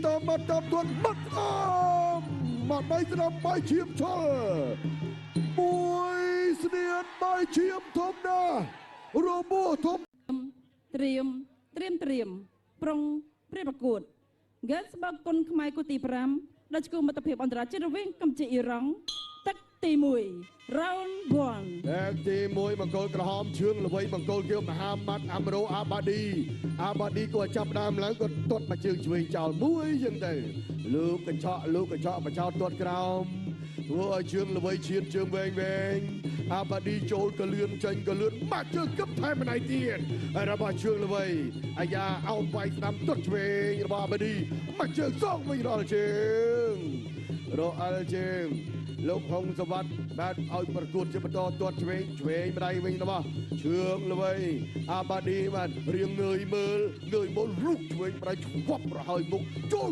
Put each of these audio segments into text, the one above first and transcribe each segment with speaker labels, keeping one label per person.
Speaker 1: តាមមាត់តាមទាត់បាត់មកដៃស្ដាំបាយឈាមឈលមួយស្នៀតបាយឈាមធំណាស់របួសធំ
Speaker 2: ត្រៀមប្រុងព្រះប្រកួតហ្គេមស្បកគុណខ្មែរគូទី5ដល់ឈ្មោះមិត្តភាពអន្តរជាតិរវាងកម្ពុជាអ៊ីរ៉ង់ទឹកទី1 round 1
Speaker 1: ទឹកទី1បង្គោលក្រហមជើងល្វីបង្គោលគៀវមហាម៉ាត់អាំរ៉ូអាបាឌីគាត់ចាប់ដើមឡើងគាត់ទាត់មកជើងឆ្វេងចោលមួយចឹងទៅលោកកញ្ឆក់បចោតទាត់ក្រោមធ្វើឲ្យជើងល្វីឈានជើងវែងអាបាឌីចូលកលឿនចេញកលឿនបាក់ជើងគប់ថែមម្ដាយទៀតរបស់ជើងល្វីអាយ៉ាអោបវាយស្ដាំទាត់ឆ្វេងរបស់អាបាឌីមកជើងសងវិញរអល់ជើងលោកហុងសវត្តបាទឲ្យប្រកួតជាបន្តទាត់ឆ្វេងម្ដាយវិញរបស់ជើងល្វីអាបាឌីបាទរៀងងើយមើលរុកឆ្វេងម្ដាយឆ្វប់ប្រហើយមុខចូល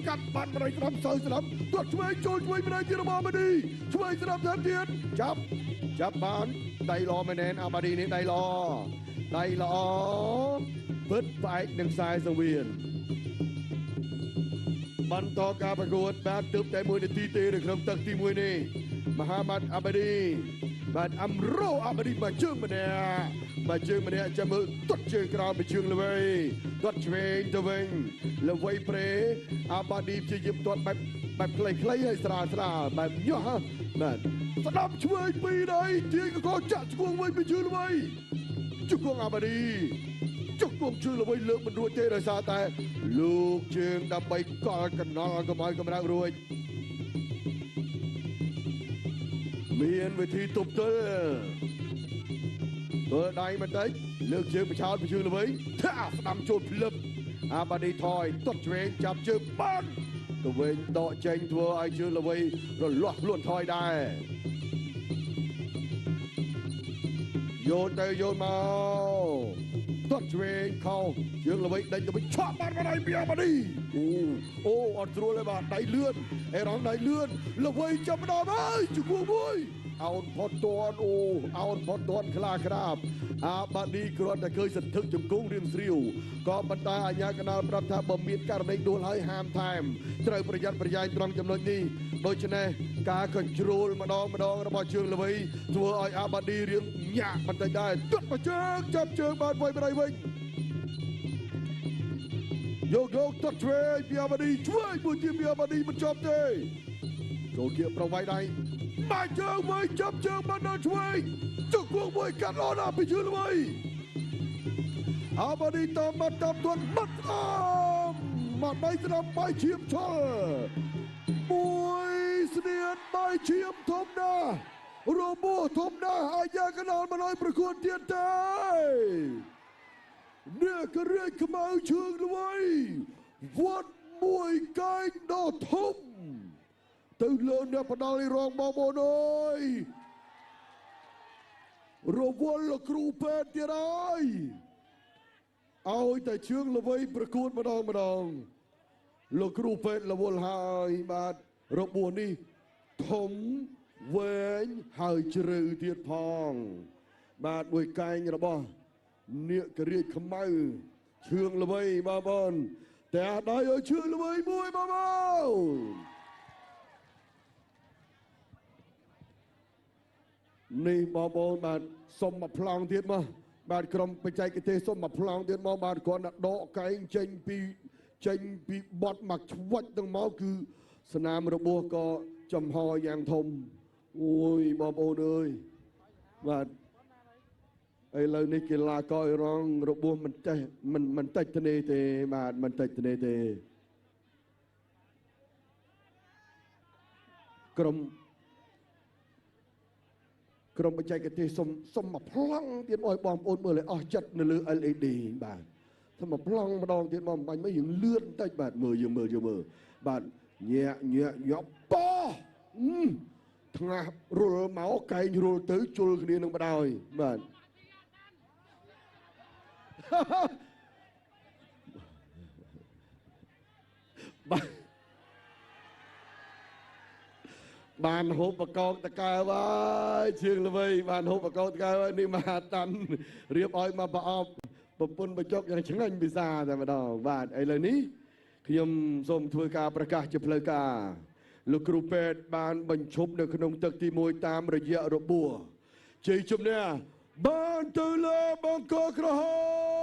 Speaker 1: កាត់បាត់ម្ដាយស្ដាំសើស្ដាំទាត់ឆ្វេងចូលឆ្វេងម្ដាយទៀតរបស់អាបាឌីឆ្វេងស្ដាំថែមទៀតចាប់បានដៃល្អមែនណែនអាបាឌីនេះដៃល្អពិតផ្អែកនឹងខ្សែសង្វៀនបន្តការប្រកួតបាទទើបតែ1នាទីទេនៅក្នុងទឹកទី1នេះមហាម៉ាត់អាបាឌីបាទអាំរ៉ូអាបាឌីមកជើងម្នាក់ចាំមើលទាត់ជើងក្រោមពីជើងល្វីទាត់ឆ្វេងទៅវិញល្វីប្រេអាបាឌីព្យាយាមទាត់បែបខ្លីហើយស្រាលបែបញាស់បាទស្ដាប់ឆ្វេងពីរដៃទាញក៏ចាក់ឆ្គងវិញពីជើងល្វីជង្គង់អាបាឌីជង្គង់ជើងល្វីលើកមិនរួចទេដោយសារតែលោកជើងដើម្បីកល់កណ្ដុលកុំឲ្យកម្រើករួចមានវិធីទប់ទល់ធ្វើដៃបន្តិចលើកជើងបឆោតពីជើងល្វីថាស្ដាំចូលភ្លឹបអាបាឌីថយទាត់ឆ្វេងចាប់ជើងបានទៅវិញដកចេញធ្វើឲ្យជើងល្វីរលាស់ខ្លួនថយដែរយោនទៅយោនមកទាត់ឆ្វេងខោជើងល្វីដេញទៅវិញឆក់បានម្ដាយពីអាបាឌីអូអត់ស្រួលទេបាទដៃលឿនអេរ៉ង់ដៃលឿនល្វីចាប់ម្ដងហើយជួបមួយអោនផុតទាន់ខ្លាក្រាបអាបាឌីគ្រាន់តែឃើញសន្ធឹកជង្គង់រៀងស្រាវក៏ប៉ុន្តែអាជ្ញាកណ្ដាលប្រាប់ថាបើមានករណីដួលហើយហាមថែមត្រូវប្រយ័ត្នប្រយែងត្រង់ចំណុចនេះដូច្នេះការកញ្ជ្រោលម្ដងរបស់ជើងល្វីធ្វើឲ្យអាបាឌីរៀងញាក់បន្តិចដែរទាត់មកជើងចាប់ជើងបានវិញម្ដាយវិញយកទាត់ឆ្វេងពីអាបាឌីឆ្វេងមួយទៀតពីអាបាឌីមិនចប់ទេចូលគៀបប្រវាយដៃបាច់ជើងវិញចាប់ជើងបានដល់ឆ្វេងជង្គង់មួយកាត់ល្អណាស់ពីជើងល្វីអាបាឌីតាមមាត់តាមទាត់បាត់មកដៃស្ដាំបាយឈាមឈលមួយស្នៀតបាយឈាមធំណាស់របួសធំណាស់អាយ៉ាកណ្ដាលមិនឲ្យប្រកួតទៀតទេនេះក៏រាជខ្មៅជើងល្វីវត្តមួយកែងដ៏ធំទៅលើអ្នកបដាល់រងបងប្អូនអើយរវល់លោកគ្រូពេទ្យទៀតហើយឲ្យតែជើងល្វីប្រកួតម្ដងលោកគ្រូពេទ្យរវល់ហើយបាទរបួសនេះធំវែងហើយជ្រៅទៀតផងបាទមួយកែងរបស់នាគរាជខ្មៅជើងល្វីបងប្អូនតែដៃឲ្យជើងល្វីមួយបងប្អូននេះបងប្អូនបាទសុំមកប្លង់ទៀតមកបាទក្រុមបច្ចេកទេសសុំមកប្លង់ទៀតមកបាទគ្រាន់តែដកកែងចេញពីបត់មកឆ្វាច់ទាំងមកគឺស្នាមរបួសក៏ចំហយ៉ាងធំអូយបងប្អូនអើយបាទឥឡូវនេះកីឡាករអ៊ីរ៉ង់របួសមិនតិចទេបាទមិនតិចទេក្រុមបច្ចេកទេសសុំមកប្លង់ទៀតឲ្យបងប្អូនមើលឲ្យអស់ចិត្តនៅលើ LED បាទថាមកប្លង់ម្ដងទៀតមកបាញ់មកយើងលឿនបន្តិចបាទមើលយើងមើលបាទញាក់ប៉ោះថ្ងាសរុលមកកែងរុលទៅជុលគ្នានឹងបដ ாய் បាទបានហូបបកកតកែវហើយជើងល្វីបានហូបបកកតកែវហើយនេះមហាតាន់រៀបឲ្យមកប្រអប់ប្រពន្ធបច្ចុកយ៉ាងឆ្ងាញ់ពិសាតែម្ដងបាទឥឡូវនេះ ខ្ញុំសូមធ្វើការប្រកាសជាផ្លូវការលោកគ្រូពេទ្យបានបញ្ឈប់នៅក្នុងទឹកទី1តាមរយៈរបួសជ័យជំនះបានទៅលើបង្គោលក្រហម